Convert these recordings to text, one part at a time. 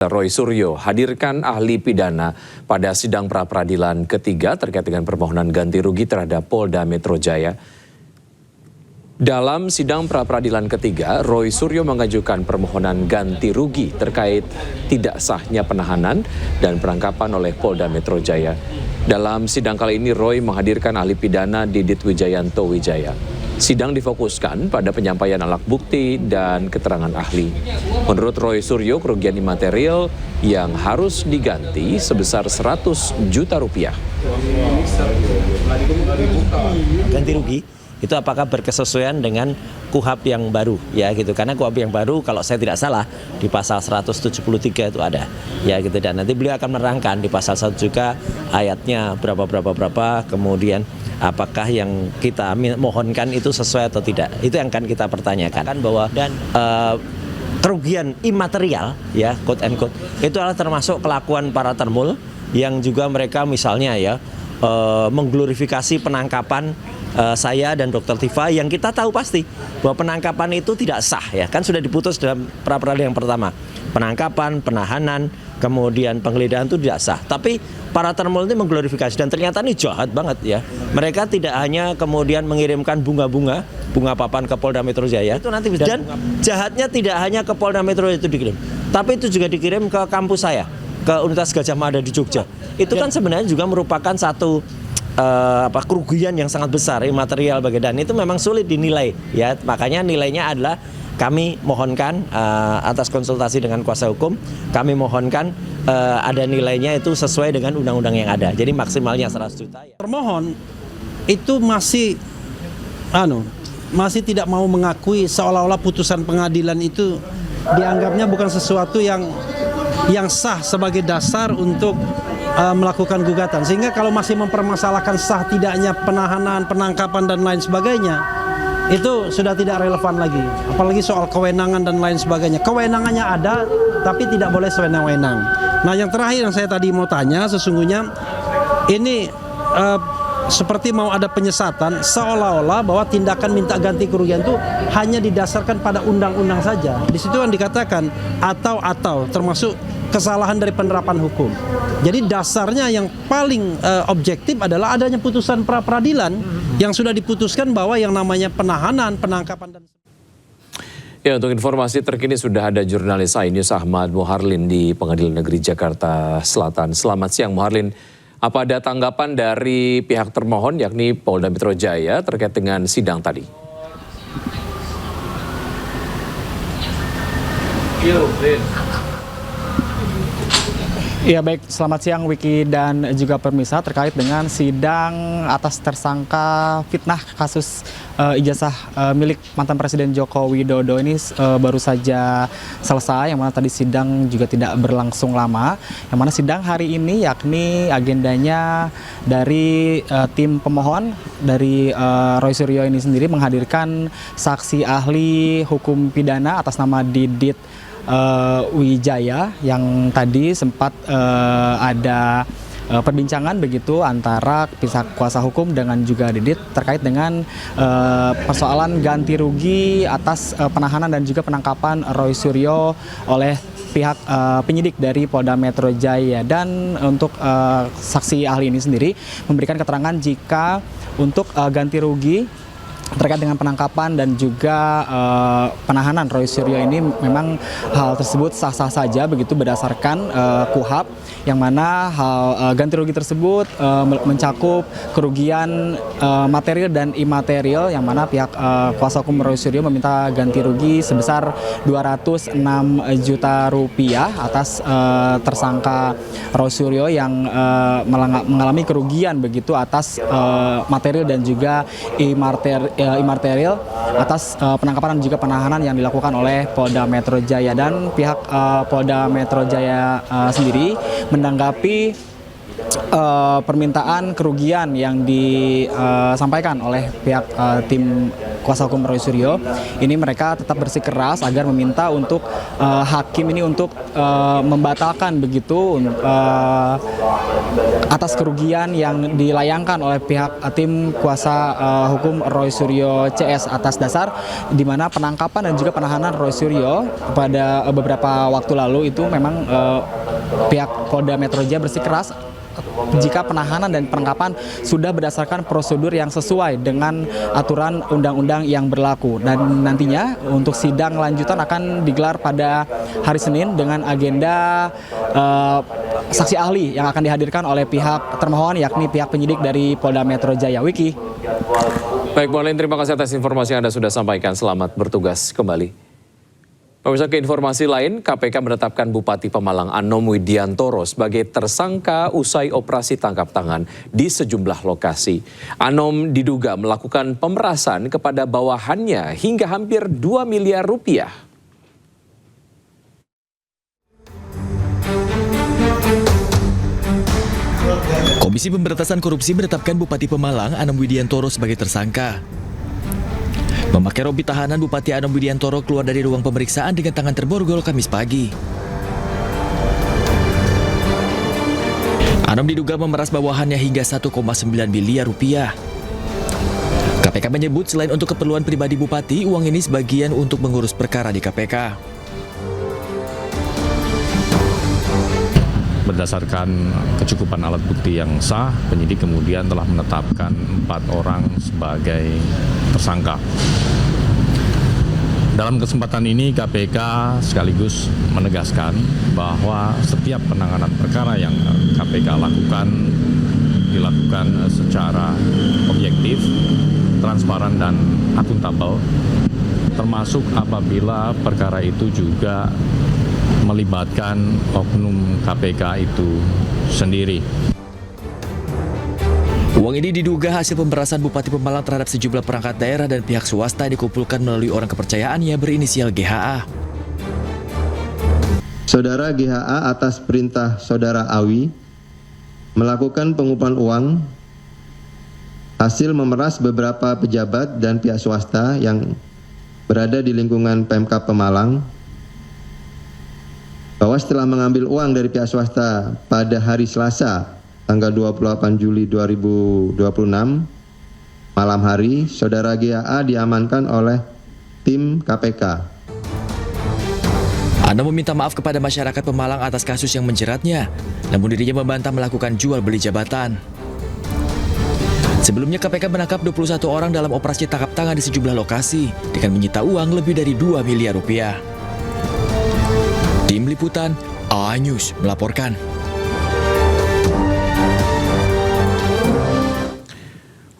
Roy Suryo hadirkan ahli pidana pada sidang pra-peradilan ketiga terkait dengan permohonan ganti rugi terhadap Polda Metro Jaya. Dalam sidang pra-peradilan ketiga, Roy Suryo mengajukan permohonan ganti rugi terkait tidak sahnya penahanan dan penangkapan oleh Polda Metro Jaya. Dalam sidang kali ini, Roy menghadirkan ahli pidana Didit Wijayanto Wijaya. Sidang difokuskan pada penyampaian alat bukti dan keterangan ahli. Menurut Roy Suryo, kerugian imaterial yang harus diganti sebesar 100 juta rupiah. Ganti rugi itu apakah berkesesuaian dengan KUHP yang baru ya gitu, karena KUHP yang baru kalau saya tidak salah di pasal 173 itu ada ya gitu, dan nanti beliau akan menerangkan di pasal 1 juga ayatnya berapa, kemudian apakah yang kita mohonkan itu sesuai atau tidak, itu yang akan kita pertanyakan kan, bahwa dan kerugian imaterial ya quote and quote itu adalah termasuk kelakuan para termul yang juga mereka misalnya ya mengglorifikasi penangkapan saya dan Dr. Tifa yang kita tahu pasti bahwa penangkapan itu tidak sah ya, kan sudah diputus dalam pra-peradilan yang pertama. Penangkapan, penahanan, kemudian penggeledahan itu tidak sah. Tapi para termul ini mengglorifikasi dan ternyata ini jahat banget ya. Mereka tidak hanya kemudian mengirimkan bunga papan ke Polda Metro Jaya itu nanti, dan jahatnya tidak hanya ke Polda Metro itu dikirim, tapi itu juga dikirim ke kampus saya, ke Universitas Gadjah Mada di Jogja. Itu kan sebenarnya juga merupakan satu kerugian yang sangat besar imaterial bagi, dan itu memang sulit dinilai ya, makanya nilainya adalah kami mohonkan atas konsultasi dengan kuasa hukum, kami mohonkan ada nilainya itu sesuai dengan undang-undang yang ada, jadi maksimalnya 100 juta ya. Termohon itu masih tidak mau mengakui, seolah-olah putusan pengadilan itu dianggapnya bukan sesuatu yang sah sebagai dasar untuk melakukan gugatan, sehingga kalau masih mempermasalahkan sah tidaknya penahanan, penangkapan dan lain sebagainya, itu sudah tidak relevan lagi, apalagi soal kewenangan dan lain sebagainya. Kewenangannya ada, tapi tidak boleh sewenang-wenang. Nah, yang terakhir yang saya tadi mau tanya, sesungguhnya ini seperti mau ada penyesatan, seolah-olah bahwa tindakan minta ganti kerugian itu hanya didasarkan pada undang-undang saja. Di situ yang dikatakan atau termasuk kesalahan dari penerapan hukum. Jadi dasarnya yang paling objektif adalah adanya putusan pra-peradilan yang sudah diputuskan bahwa yang namanya penahanan, penangkapan dan... Ya, untuk informasi terkini sudah ada jurnalis iNews Ahmad Muharlin di Pengadilan Negeri Jakarta Selatan. Selamat siang Muharlin. Apa ada tanggapan dari pihak termohon yakni Polda Metro Jaya terkait dengan sidang tadi? Ya baik, selamat siang Wiki dan juga pemirsa, terkait dengan sidang atas tersangka fitnah kasus ijazah milik mantan Presiden Joko Widodo ini baru saja selesai, yang mana tadi sidang juga tidak berlangsung lama, yang mana sidang hari ini yakni agendanya dari tim pemohon dari Roy Suryo ini sendiri menghadirkan saksi ahli hukum pidana atas nama Didit Wijaya, yang tadi sempat ada perbincangan begitu antara pihak kuasa hukum dengan juga Didit terkait dengan persoalan ganti rugi atas penahanan dan juga penangkapan Roy Suryo oleh pihak penyidik dari Polda Metro Jaya. Dan untuk saksi ahli ini sendiri memberikan keterangan jika untuk ganti rugi terkait dengan penangkapan dan juga penahanan Roy Suryo ini memang hal tersebut sah-sah saja begitu berdasarkan KUHP, yang mana hal ganti rugi tersebut mencakup kerugian material dan imaterial, yang mana pihak kuasa hukum Roy Suryo meminta ganti rugi sebesar 206 juta rupiah atas tersangka Roy Suryo yang mengalami kerugian begitu atas material dan juga imaterial atas penangkapan dan juga penahanan yang dilakukan oleh Polda Metro Jaya. Dan pihak Polda Metro Jaya sendiri menanggapi permintaan kerugian yang disampaikan oleh pihak tim kuasa hukum Roy Suryo, ini mereka tetap bersikeras agar meminta untuk hakim ini untuk membatalkan begitu atas kerugian yang dilayangkan oleh pihak tim kuasa hukum Roy Suryo CS atas dasar di mana penangkapan dan juga penahanan Roy Suryo pada beberapa waktu lalu itu memang pihak Polda Metro Jaya bersikeras jika penahanan dan penangkapan sudah berdasarkan prosedur yang sesuai dengan aturan undang-undang yang berlaku. Dan nantinya untuk sidang lanjutan akan digelar pada hari Senin dengan agenda saksi ahli yang akan dihadirkan oleh pihak termohon, yakni pihak penyidik dari Polda Metro Jaya. Wiki. Baik, Marlin, terima kasih atas informasi yang Anda sudah sampaikan. Selamat bertugas kembali. Pemirsa, ke informasi lain, KPK menetapkan Bupati Pemalang Anom Widiantoro sebagai tersangka usai operasi tangkap tangan di sejumlah lokasi. Anom diduga melakukan pemerasan kepada bawahannya hingga hampir 2 miliar rupiah. Komisi Pemberantasan Korupsi menetapkan Bupati Pemalang Anom Widiantoro sebagai tersangka. Memakai rompi tahanan, Bupati Anom Widiantoro keluar dari ruang pemeriksaan dengan tangan terborgol Kamis pagi. Anom diduga memeras bawahannya hingga 1,9 miliar rupiah. KPK menyebut selain untuk keperluan pribadi Bupati, uang ini sebagian untuk mengurus perkara di KPK. Berdasarkan kecukupan alat bukti yang sah, penyidik kemudian telah menetapkan 4 orang sebagai tersangka. Dalam kesempatan ini KPK sekaligus menegaskan bahwa setiap penanganan perkara yang KPK lakukan dilakukan secara objektif, transparan dan akuntabel, termasuk apabila perkara itu juga melibatkan oknum KPK itu sendiri. Uang ini diduga hasil pemerasan Bupati Pemalang terhadap sejumlah perangkat daerah dan pihak swasta yang dikumpulkan melalui orang kepercayaannya berinisial GHA. Saudara GHA atas perintah Saudara Awi melakukan pengupahan uang hasil memeras beberapa pejabat dan pihak swasta yang berada di lingkungan Pemkab Pemalang, bahwa setelah mengambil uang dari pihak swasta pada hari Selasa tanggal 28 Juli 2026 malam hari, Saudara GHA diamankan oleh tim KPK. Anom meminta maaf kepada masyarakat Pemalang atas kasus yang menjeratnya, namun dirinya membantah melakukan jual beli jabatan. Sebelumnya KPK menangkap 21 orang dalam operasi tangkap tangan di sejumlah lokasi dengan menyita uang lebih dari 2 miliar rupiah. Tim Liputan A-News melaporkan.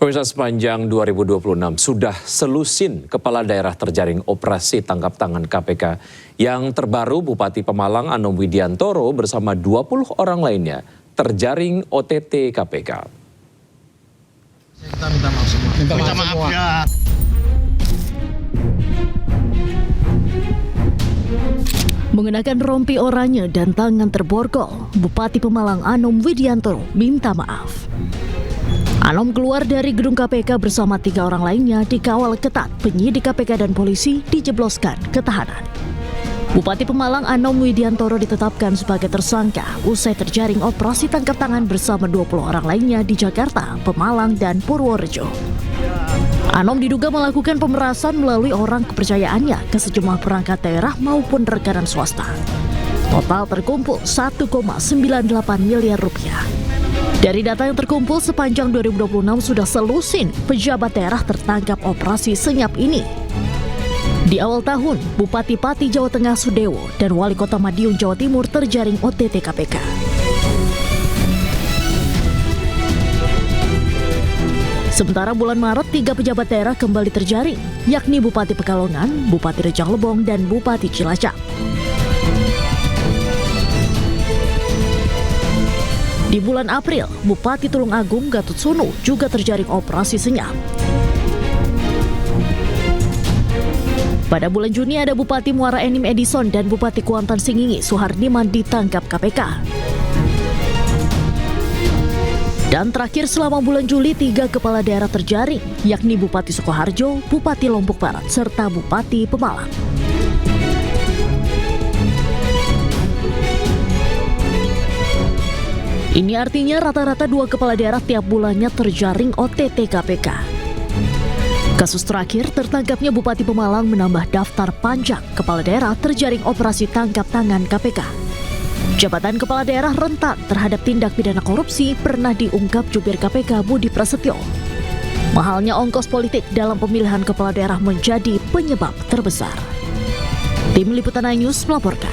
Pemirsa, sepanjang 2026 sudah selusin kepala daerah terjaring operasi tangkap tangan KPK. Yang terbaru, Bupati Pemalang Anom Widiantoro bersama 20 orang lainnya terjaring OTT KPK. Kita minta maaf semua. Minta maaf ya. Mengenakan rompi oranye dan tangan terborgol, Bupati Pemalang Anom Widiantoro minta maaf. Anom keluar dari gedung KPK bersama 3 orang lainnya dikawal ketat penyidik KPK dan polisi dijebloskan ke tahanan. Bupati Pemalang Anom Widiantoro ditetapkan sebagai tersangka usai terjaring operasi tangkap tangan bersama 20 orang lainnya di Jakarta, Pemalang, dan Purworejo. Anom diduga melakukan pemerasan melalui orang kepercayaannya ke sejumlah perangkat daerah maupun rekanan swasta. Total terkumpul 1,98 miliar rupiah. Dari data yang terkumpul sepanjang 2026 sudah selusin pejabat daerah tertangkap operasi senyap ini. Di awal tahun, Bupati Pati Jawa Tengah Sudewo dan Wali Kota Madiun Jawa Timur terjaring OTT KPK. Sementara bulan Maret, 3 pejabat daerah kembali terjaring, yakni Bupati Pekalongan, Bupati Rejang Lebong, dan Bupati Cilacap. Di bulan April, Bupati Tulungagung Gatot Sunu juga terjaring operasi senyap. Pada bulan Juni ada Bupati Muara Enim Edison dan Bupati Kuantan Singingi Suhardiman ditangkap KPK. Dan terakhir selama bulan Juli 3 kepala daerah terjaring, yakni Bupati Sukoharjo, Bupati Lombok Barat, serta Bupati Pemalang. Ini artinya rata-rata 2 kepala daerah tiap bulannya terjaring OTT KPK. Kasus terakhir, tertangkapnya Bupati Pemalang menambah daftar panjang kepala daerah terjaring operasi tangkap tangan KPK. Jabatan kepala daerah rentan terhadap tindak pidana korupsi pernah diungkap jubir KPK Budi Prasetyo. Mahalnya ongkos politik dalam pemilihan kepala daerah menjadi penyebab terbesar. Tim Liputan iNews melaporkan.